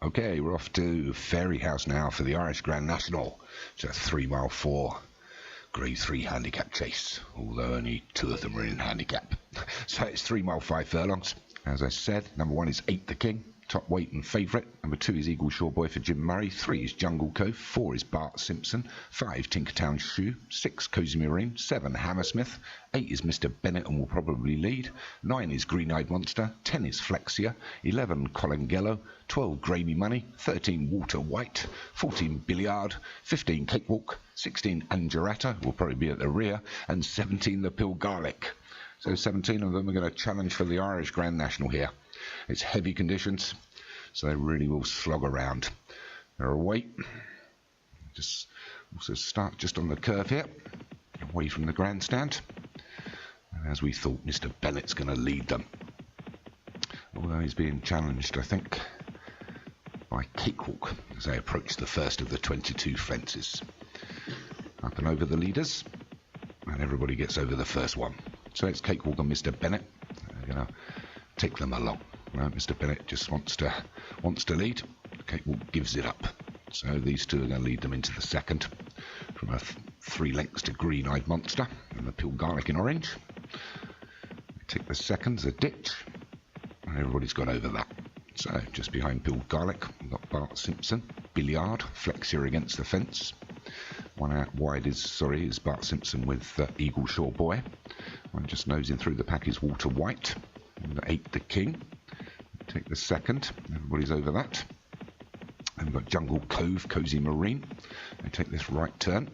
Okay, we're off to Fairyhouse now for the Irish Grand National. It's a 3 mile 4 Grade 3 handicap chase, although only 2 of them are in handicap. So it's 3 mile 5 furlongs. As I said, number 1 is 8 the King, top weight and favourite. Number 2 is Eagle Shore Boy for Jim Murray. 3 is Jungle Cove. 4 is Bart Simpson. 5 Tinkertown Shoe. 6 Cozy Marine. 7 Hammersmith. 8 is Mr. Bennett and will probably lead. 9 is Green Eyed Monster. 10 is Flexia. 11 Colangello. 12 Gravy Money. 13 Walter White. 14 Billiard. 15 Cakewalk. 16 Angerata, will probably be at the rear. And 17 the Pill Garlic. So 17 of them are going to challenge for the Irish Grand National here. It's heavy conditions, so they really will slog around. They're away. Just also start just on the curve here, away from the grandstand. And as we thought, Mr. Bennett's going to lead them. Although he's being challenged, I think, by Cakewalk as they approach the first of the 22 fences. Up and over the leaders, and everybody gets over the first one. So it's Cakewalk and Mr. Bennett. They're going to take them along. No, Mr. Bennett just wants to lead. Cakewalk gives it up. So these two are going to lead them into the second. From a 3 lengths to Green Eyed Monster and the Pill Garlic in orange. They take the seconds, a ditch, and everybody's got over that. So just behind Pill Garlic, we've got Bart Simpson, Billiard, Flexia against the fence. One out wide is Bart Simpson with Eagle Shore Boy. One just nosing through the pack is Walter White. And 8 the King. Take the second. Everybody's over that. And we've got Jungle Cove, Cozy Marine. They take this right turn.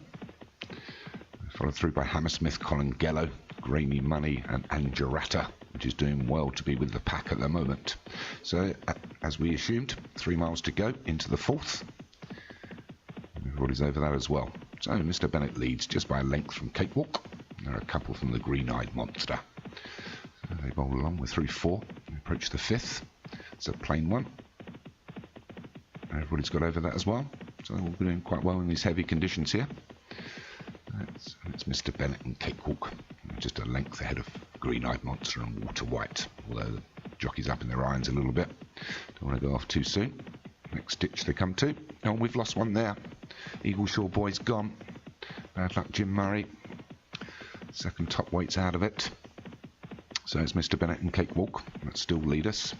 Followed through by Hammersmith, Colangello, Grainy Money and Angerata, which is doing well to be with the pack at the moment. So, as we assumed, 3 miles to go into the 4th. Everybody's over that as well. So Mr. Bennett leads just by a length from Cakewalk. There are a couple from the Green Eyed Monster. So they bowl along with through 4. They approach the 5th. It's a plain one. Everybody's got over that as well. So we're doing quite well in these heavy conditions here. It's Mr. Bennett and Cakewalk. Just a length ahead of Green Eyed Monster and Walter White. Although the jockey's up in their irons a little bit. Don't want to go off too soon. Next ditch they come to. Oh, we've lost one there. Eagle Shore Boy's gone. Bad luck Jim Murray. Second top weight's out of it. So it's Mr. Bennett and Cakewalk that still lead us.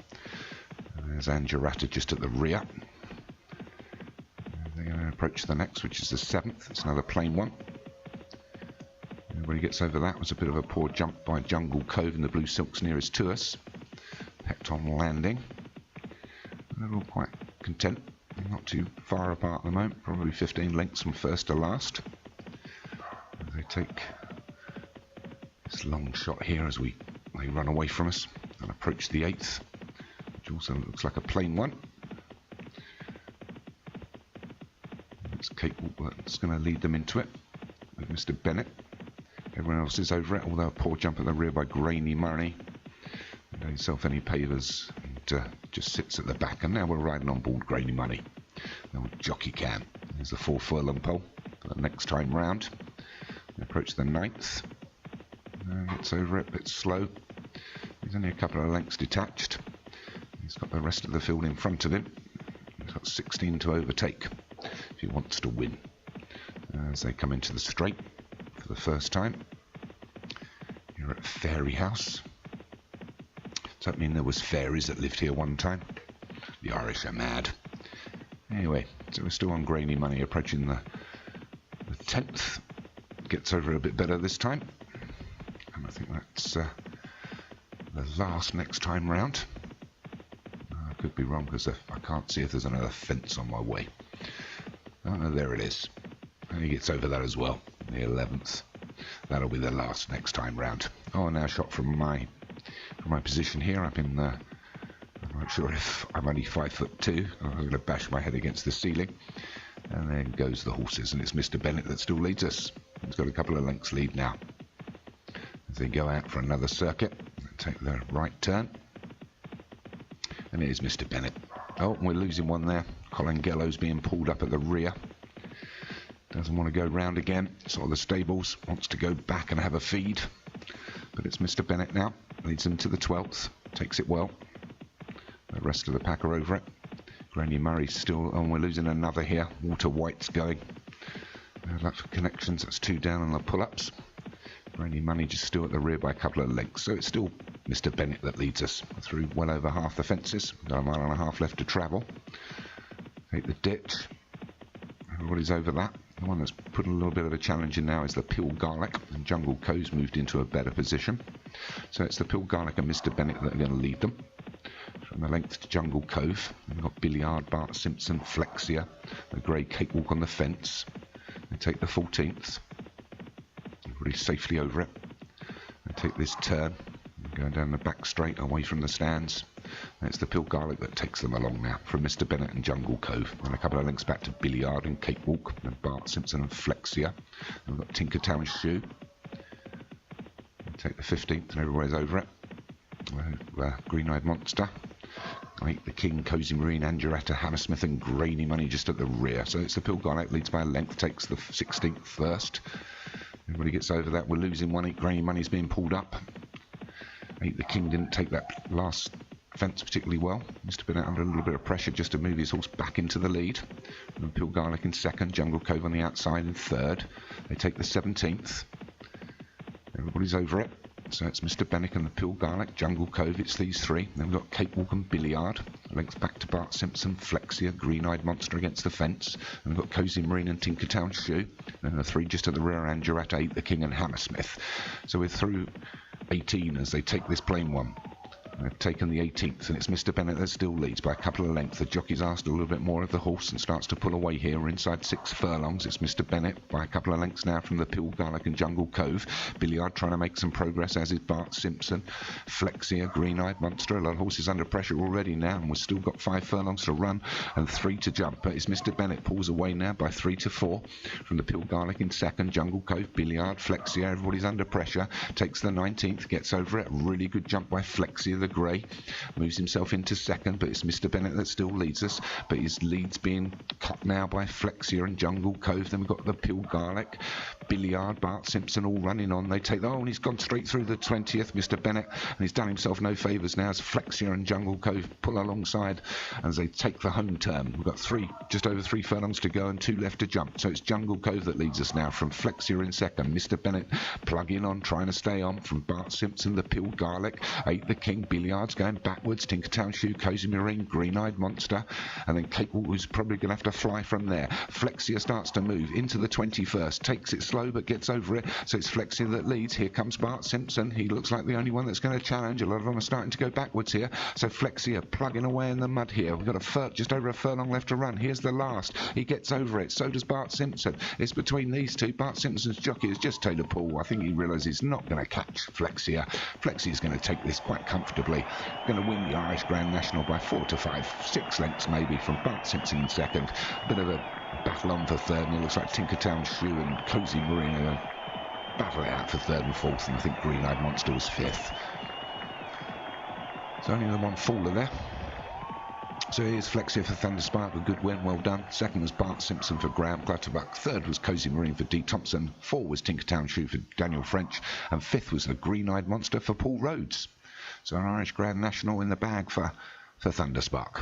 There's Angerata just at the rear. They're going to approach the next, which is the 7th. It's another plain one. Everybody gets over that. It was a bit of a poor jump by Jungle Cove and the Blue Silks nearest to us. Pecked on landing. They're all quite content. Not too far apart at the moment, probably 15 lengths from first to last. They take this long shot here as they run away from us and approach the 8th, which also looks like a plain one. It's Cakewalk that's going to lead them into it with Mr. Bennett. Everyone else is over it, although a poor jump at the rear by Grainy Money. Don't himself any pavers and just sits at the back. And now we're riding on board Grainy Money. The old jockey cam. There's the 4 furlong pole for the next time round. We approach the 9th. Gets over it, a bit slow. He's only a couple of lengths detached. He's got the rest of the field in front of him. He's got 16 to overtake if he wants to win. As they come into the straight for the first time. You're at Fairyhouse. Does that mean there was fairies that lived here one time? The Irish are mad. Anyway, so we're still on Grainy Money, approaching the 10th. Gets over a bit better this time. And I think that's the last next time round. I could be wrong because I can't see if there's another fence on my way. Oh no, there it is. And he gets over that as well, the 11th. That'll be the last next time round. Oh, now shot from my position here up in the... I'm not sure if I'm only 5'2". I'm going to bash my head against the ceiling. And then goes the horses, and it's Mr. Bennett that still leads us. He's got a couple of lengths lead now. As they go out for another circuit, take the right turn. And it is Mr. Bennett. Oh, we're losing one there. Colangello's being pulled up at the rear. Doesn't want to go round again. Sort of the stables. Wants to go back and have a feed. But it's Mr. Bennett now. Leads them to the 12th. Takes it well. The rest of the pack are over it. Granny Murray's still on. We're losing another here. Water White's going. Luck for Connections. That's 2 down on the pull-ups. Granny Money just still at the rear by a couple of lengths. So it's still Mr. Bennett that leads us through well over half the fences. Got a mile and a half left to travel. Take the ditch. Everybody's over that. The one that's put a little bit of a challenge in now is the Pill Garlic, and Jungle Cove's moved into a better position. So it's the Pill Garlic and Mr. Bennett that are going to lead them. From the length to Jungle Cove, we've got Billiard, Bart Simpson, Flexia, the grey Cakewalk on the fence. They take the 14th. Everybody's safely over it. They take this turn, going down the back straight away from the stands. It's the Pill Garlic that takes them along now from Mr. Bennett and Jungle Cove. And a couple of links back to Billiard and Cakewalk and Bart Simpson and Flexia. And we've got Tinkertown Shoe. Take the 15th and everybody's over it. Green-Eyed Monster. The King, Cozy Marine, Angeletta, Hammersmith and Grainy Money just at the rear. So it's the Pill Garlic leads by a length, takes the 16th first. Everybody gets over that. We're losing 1. Grainy Money's being pulled up. The King didn't take that last fence particularly well. Mr. Bennett under a little bit of pressure just to move his horse back into the lead. And Pill Garlic in second, Jungle Cove on the outside in third. They take the 17th. Everybody's over it. So it's Mr. Bennett and the Pill Garlic, Jungle Cove, it's these 3. Then we've got Cakewalk and Billiard. Length back to Bart Simpson, Flexia, Green-Eyed Monster against the fence. And we've got Cozy Marine and Tinkertown Shoe. And the 3 just at the rear, Angeletta, 8, the King and Hammersmith. So we're through 18 as they take this plain one. They've taken the 18th, and it's Mr. Bennett that still leads by a couple of lengths. The jockey's asked a little bit more of the horse and starts to pull away here. We're inside 6 furlongs. It's Mr. Bennett by a couple of lengths now from the Pill Garlic and Jungle Cove. Billiard trying to make some progress, as is Bart Simpson. Flexia, Green-Eyed Monster. A lot of horses under pressure already now, and we've still got 5 furlongs to run and 3 to jump. But it's Mr. Bennett pulls away now by 3 to 4 from the Pill Garlic in second. Jungle Cove, Billiard, Flexia. Everybody's under pressure. Takes the 19th, gets over it. Really good jump by Flexia, the grey. Moves himself into second, but it's Mr. Bennett that still leads us. But his lead's being cut now by Flexia and Jungle Cove. Then we've got the Pill Garlic, Billiard, Bart Simpson all running on. They take and he's gone straight through the 20th, Mr. Bennett, and he's done himself no favours now as Flexia and Jungle Cove pull alongside as they take the home turn. We've got just over 3 furlongs to go and 2 left to jump. So it's Jungle Cove that leads us now from Flexia in second. Mr. Bennett plugging on, trying to stay on from Bart Simpson, the Pill Garlic, 8 the King, Billiard's going backwards, Tinkertown Shoe, Cozy Marine, Green-Eyed Monster, and then Cakewalk, who's probably going to have to fly from there. Flexia starts to move into the 21st, takes it slow but gets over it, so it's Flexia that leads. Here comes Bart Simpson. He looks like the only one that's going to challenge. A lot of them are starting to go backwards here, so Flexia plugging away in the mud here. We've got just over a furlong left to run. Here's the last. He gets over it, so does Bart Simpson. It's between these 2. Bart Simpson's jockey has just taken a pull. I think he realises he's not going to catch Flexia. Flexia's going to take this quite comfortably. Going to win the Irish Grand National by 4 to 5, 6 lengths maybe from Bart Simpson in second. A bit of a battle on for third, and it looks like Tinkertown Shoe and Cozy Marine are going to battle it out for third and fourth, and I think Green-Eyed Monster was 5th. So only the one faller there. So here's Flexia for Thunderspark, a good win, well done. Second was Bart Simpson for Graham Clutterbuck. Third was Cozy Marine for D. Thompson. 4 was Tinkertown Shoe for Daniel French. And 5th was the Green-Eyed Monster for Paul Rhodes. So an Irish Grand National in the bag for Thunderspark.